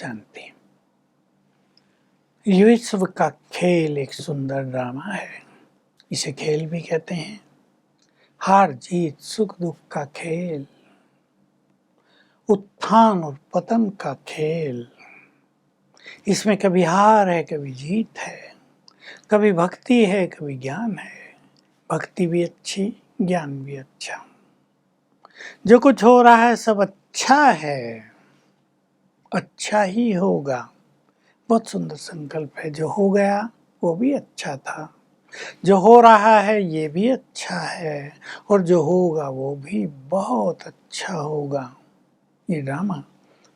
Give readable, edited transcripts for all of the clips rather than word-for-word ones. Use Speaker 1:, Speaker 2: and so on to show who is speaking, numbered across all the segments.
Speaker 1: शांति। विश्व का खेल एक सुंदर ड्रामा है। इसे खेल भी कहते हैं। हार जीत सुख दुख का खेल, उत्थान और पतन का खेल। इसमें कभी हार है, कभी जीत है, कभी भक्ति है, कभी ज्ञान है। भक्ति भी अच्छी, ज्ञान भी अच्छा। जो कुछ हो रहा है सब अच्छा है, अच्छा ही होगा। बहुत सुंदर संकल्प है। जो हो गया वो भी अच्छा था, जो हो रहा है ये भी अच्छा है, और जो होगा वो भी बहुत अच्छा होगा। ये ड्रामा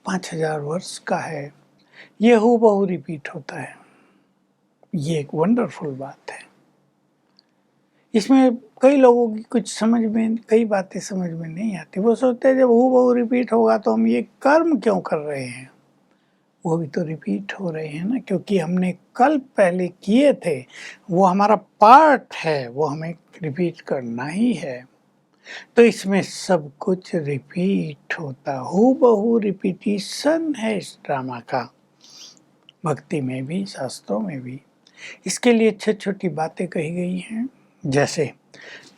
Speaker 1: 5000 वर्ष का है। ये हूबहू रिपीट होता है। ये एक वंडरफुल बात है। इसमें कई लोगों की कई बातें समझ में नहीं आती। वो सोचते हैं जब हूबहू रिपीट होगा तो हम ये कर्म क्यों कर रहे हैं। वो भी तो रिपीट हो रहे हैं ना, क्योंकि हमने कल पहले किए थे। वो हमारा पार्ट है, वो हमें रिपीट करना ही है। तो इसमें सब कुछ रिपीट होता, हूबहू रिपीटिशन है इस ड्रामा का। भक्ति में भी, शास्त्रों में भी इसके लिए छोटी छोटी बातें कही गई हैं। जैसे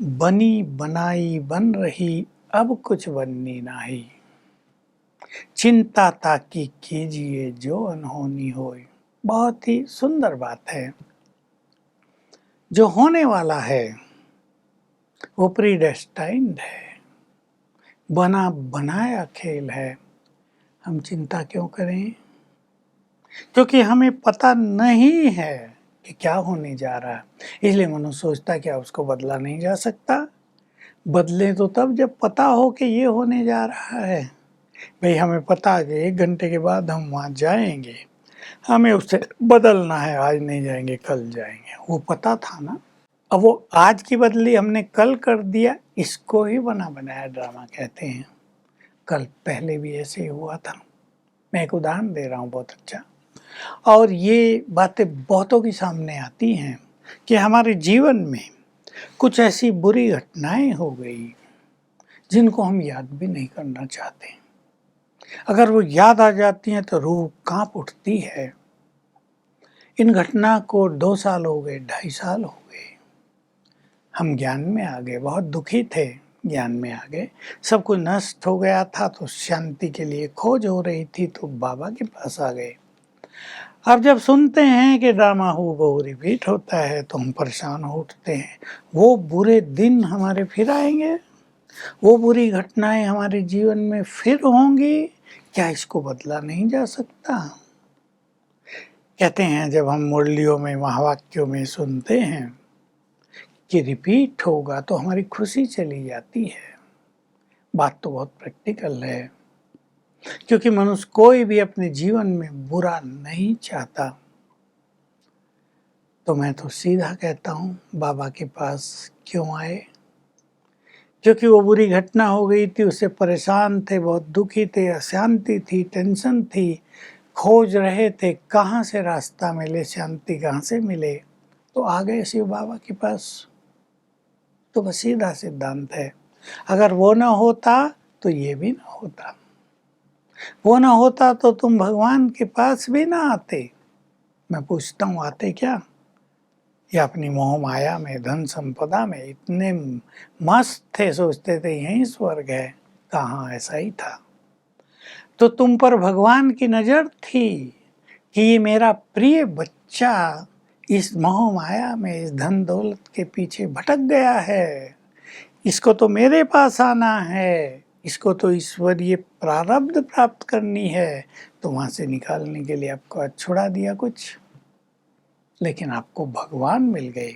Speaker 1: बनी बनाई बन रही, अब कुछ बननी नहीं। चिंता ताकि कीजिए जो अनहोनी होए। बहुत ही सुंदर बात है। जो होने वाला है वो प्रीडेस्टाइन्ड है, बना बनाया खेल है। हम चिंता क्यों करें, क्योंकि हमें पता नहीं है कि क्या होने जा रहा है। इसलिए मनुष्य सोचता है क्या उसको बदला नहीं जा सकता। बदले तो तब जब पता हो कि ये होने जा रहा है। भाई हमें पता है कि 1 घंटे के बाद हम वहाँ जाएंगे, हमें उससे बदलना है। आज नहीं जाएंगे, कल जाएंगे। वो पता था ना। अब वो आज की बदली हमने कल कर दिया। इसको ही बना बनाया ड्रामा कहते हैं। कल पहले भी ऐसे ही हुआ था। मैं एक उदाहरण दे रहा हूँ बहुत अच्छा। और ये बातें बहुतों के सामने आती हैं कि हमारे जीवन में कुछ ऐसी बुरी घटनाएं हो गई जिनको हम याद भी नहीं करना चाहते। अगर वो याद आ जाती हैं तो रूह कांप उठती है। इन घटना को 2 साल हो गए, 2.5 साल हो गए। हम ज्ञान में आ गए, बहुत दुखी थे, ज्ञान में आ गए। सब कुछ नष्ट हो गया था तो शांति के लिए खोज हो रही थी तो बाबा के पास आ गए। अब जब सुनते हैं कि ड्रामा हूबहू रिपीट होता है तो हम परेशान हो उठते हैं। वो बुरे दिन हमारे फिर आएंगे, वो बुरी घटनाएं हमारे जीवन में फिर होंगी। क्या इसको बदला नहीं जा सकता। कहते हैं जब हम मुरलियों में, महावाक्यों में सुनते हैं कि रिपीट होगा तो हमारी खुशी चली जाती है। बात तो बहुत प्रैक्टिकल है, क्योंकि मनुष्य कोई भी अपने जीवन में बुरा नहीं चाहता। तो मैं तो सीधा कहता हूँ बाबा के पास क्यों आए। क्योंकि वो बुरी घटना हो गई थी, उससे परेशान थे, बहुत दुखी थे, अशांति थी, टेंशन थी, खोज रहे थे कहाँ से रास्ता मिले, शांति कहाँ से मिले। तो आ गए शिव बाबा के पास। तो बस सीधा सिद्धांत है। अगर वो ना होता तो ये भी ना होता। वो ना होता तो तुम भगवान के पास भी ना आते। मैं पूछता हूँ आते क्या। या अपनी मोह माया में, धन संपदा में इतने मस्त थे, सोचते थे यही स्वर्ग है। कहाँ, ऐसा ही था। तो तुम पर भगवान की नजर थी कि ये मेरा प्रिय बच्चा इस मोह माया में, इस धन दौलत के पीछे भटक गया है। इसको तो मेरे पास आना है, इसको तो ईश्वरीय प्रारब्ध प्राप्त करनी है। तो वहां से निकालने के लिए आपको आज छुड़ा दिया कुछ, लेकिन आपको भगवान मिल गए।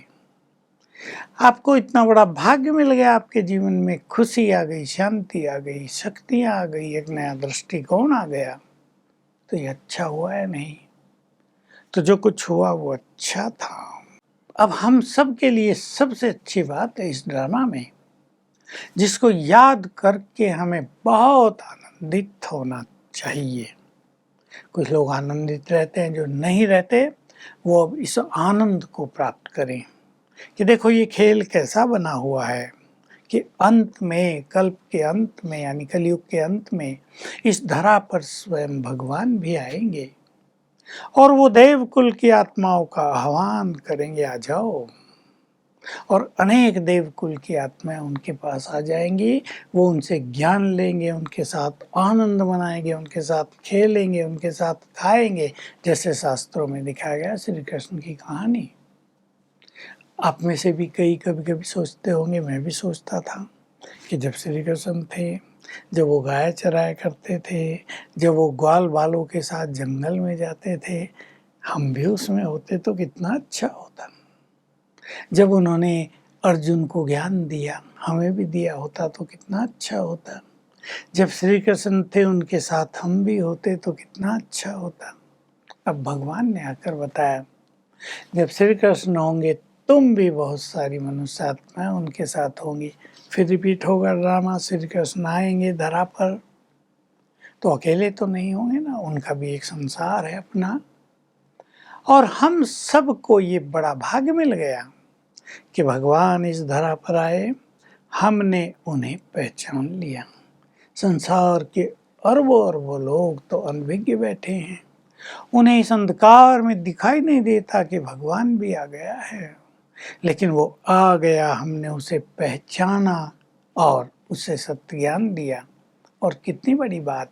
Speaker 1: आपको इतना बड़ा भाग्य मिल गया। आपके जीवन में खुशी आ गई, शांति आ गई, शक्तियां आ गई, एक नया दृष्टिकोण आ गया। तो ये अच्छा हुआ है नहीं। तो जो कुछ हुआ वो अच्छा था। अब हम सब के लिए सबसे अच्छी बात है इस ड्रामा में, जिसको याद करके हमें बहुत आनंदित होना चाहिए। कुछ लोग आनंदित रहते हैं, जो नहीं रहते वो अब इस आनंद को प्राप्त करें कि देखो ये खेल कैसा बना हुआ है कि अंत में, कल्प के अंत में यानी कलयुग के अंत में इस धरा पर स्वयं भगवान भी आएंगे और वो देवकुल की आत्माओं का आह्वान करेंगे, आ जाओ। और अनेक देवकुल की आत्माएं उनके पास आ जाएंगी, वो उनसे ज्ञान लेंगे, उनके साथ आनंद मनाएंगे, उनके साथ खेलेंगे, उनके साथ खाएंगे, जैसे शास्त्रों में दिखाया गया श्री कृष्ण की कहानी। आप में से भी कई कभी कभी सोचते होंगे, मैं भी सोचता था कि जब श्री कृष्ण थे, जब वो गाय चराया करते थे, जब वो ग्वाल बालों के साथ जंगल में जाते थे, हम भी उसमें होते तो कितना अच्छा होता। जब उन्होंने अर्जुन को ज्ञान दिया, हमें भी दिया होता तो कितना अच्छा होता। जब श्री कृष्ण थे उनके साथ हम भी होते तो कितना अच्छा होता। अब भगवान ने आकर बताया, जब श्री कृष्ण होंगे तुम भी बहुत सारी मनुष्य आत्माएं उनके साथ होंगी। फिर रिपीट होगा ड्रामा, श्री कृष्ण आएंगे धरा पर तो अकेले तो नहीं होंगे ना, उनका भी एक संसार है अपना। और हम सबको ये बड़ा भाग्य मिल गया कि भगवान इस धरा पर आए, हमने उन्हें पहचान लिया। संसार के अरबों अरबों लोग तो अनभिज्ञ बैठे हैं, उन्हें इस अंधकार में दिखाई नहीं देता कि भगवान भी आ गया है, लेकिन वो आ गया, हमने उसे पहचाना और उसे सत्य ज्ञान दिया। और कितनी बड़ी बात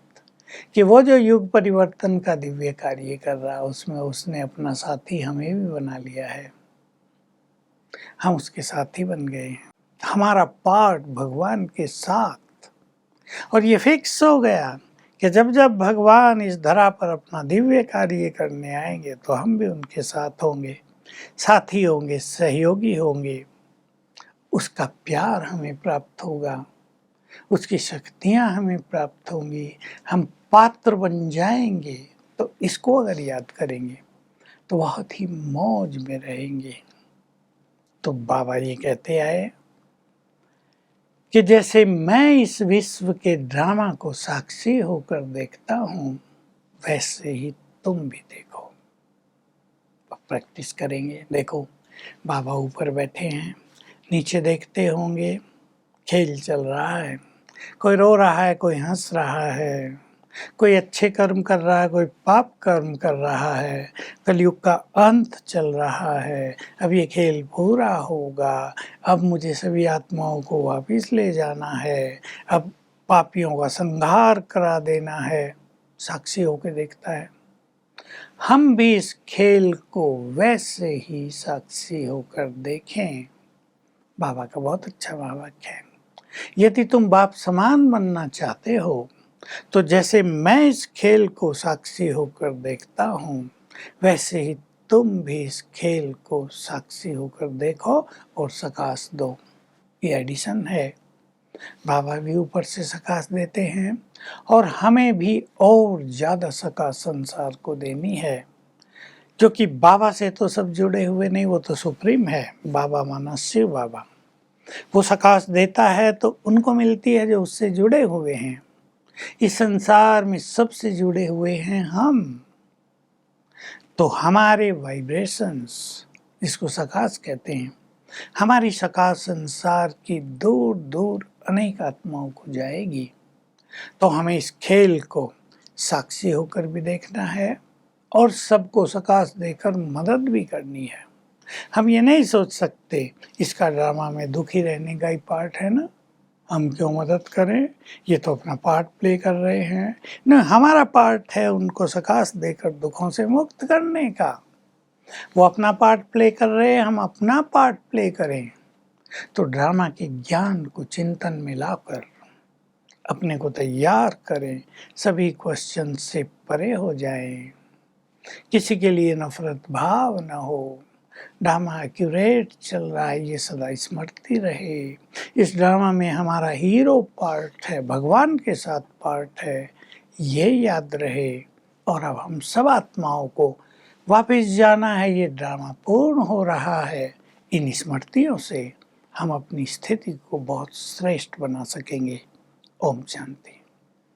Speaker 1: कि वो जो युग परिवर्तन का दिव्य कार्य कर रहा है, उसमें उसने अपना साथी हमें भी बना लिया है, हम उसके साथी बन गए हैं। हमारा पार्ट भगवान के साथ, और ये फिक्स हो गया कि जब जब भगवान इस धरा पर अपना दिव्य कार्य करने आएंगे तो हम भी उनके साथ होंगे, साथी होंगे, सहयोगी होंगे। उसका प्यार हमें प्राप्त होगा, उसकी शक्तियां हमें प्राप्त होंगी, हम पात्र बन जाएंगे। तो इसको अगर याद करेंगे तो बहुत ही मौज में रहेंगे। तो बाबा ये कहते आए कि जैसे मैं इस विश्व के ड्रामा को साक्षी होकर देखता हूँ, वैसे ही तुम भी देखो। प्रैक्टिस करेंगे। देखो बाबा ऊपर बैठे हैं, नीचे देखते होंगे खेल चल रहा है, कोई रो रहा है, कोई हंस रहा है, कोई अच्छे कर्म कर रहा है, कोई पाप कर्म कर रहा है। कलयुग का अंत चल रहा है, अब ये खेल पूरा होगा, अब मुझे सभी आत्माओं को वापिस ले जाना है, अब पापियों का संहार करा देना है। साक्षी होकर देखता है। हम भी इस खेल को वैसे ही साक्षी होकर देखें। बाबा का बहुत अच्छा वाक्य है। यदि तुम बाप समान बनना चाहते हो तो जैसे मैं इस खेल को साक्षी होकर देखता हूँ, वैसे ही तुम भी इस खेल को साक्षी होकर देखो और सकाश दो। ये एडिशन है। बाबा भी ऊपर से सकाश देते हैं और हमें भी और ज़्यादा सकाश संसार को देनी है, क्योंकि बाबा से तो सब जुड़े हुए नहीं, वो तो सुप्रीम है। बाबा माना शिव बाबा, वो सकाश देता है तो उनको मिलती है जो उससे जुड़े हुए हैं। इस संसार में सबसे जुड़े हुए हैं हम, तो हमारे वाइब्रेशंस, जिसको सकाश कहते हैं, हमारी सकाश संसार की दूर दूर अनेक आत्माओं को जाएगी। तो हमें इस खेल को साक्षी होकर भी देखना है और सबको सकाश देकर मदद भी करनी है। हम ये नहीं सोच सकते इसका ड्रामा में दुखी रहने का ही पार्ट है ना, हम क्यों मदद करें, ये तो अपना पार्ट प्ले कर रहे हैं। न, हमारा पार्ट है उनको सकाश देकर दुखों से मुक्त करने का। वो अपना पार्ट प्ले कर रहे हैं, हम अपना पार्ट प्ले करें। तो ड्रामा के ज्ञान को चिंतन में लाकर अपने को तैयार करें, सभी क्वेश्चन से परे हो जाएं, किसी के लिए नफरत भाव न हो। ड्रामा एक्यूरेट चल रहा है, ये सदा स्मृति रहे। इस ड्रामा में हमारा हीरो पार्ट है, भगवान के साथ पार्ट है, ये याद रहे। और अब हम सब आत्माओं को वापस जाना है, ये ड्रामा पूर्ण हो रहा है। इन स्मृतियों से हम अपनी स्थिति को बहुत श्रेष्ठ बना सकेंगे। ओम शांति।